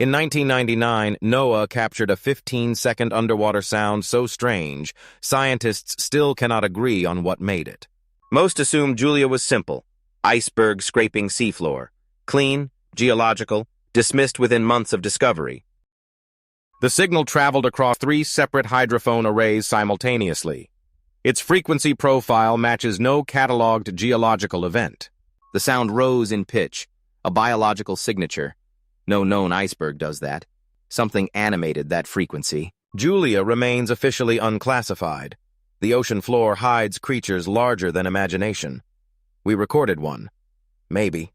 In 1999, NOAA captured a 15-second underwater sound so strange, scientists still cannot agree on what made it. Most assumed Julia was simple. Iceberg scraping seafloor. Clean, geological, dismissed within months of discovery. The signal traveled across 3 separate hydrophone arrays simultaneously. Its frequency profile matches no catalogued geological event. The sound rose in pitch, a biological signature. No known iceberg does that. Something animated that frequency. Julia remains officially unclassified. The ocean floor hides creatures larger than imagination. We recorded one. Maybe.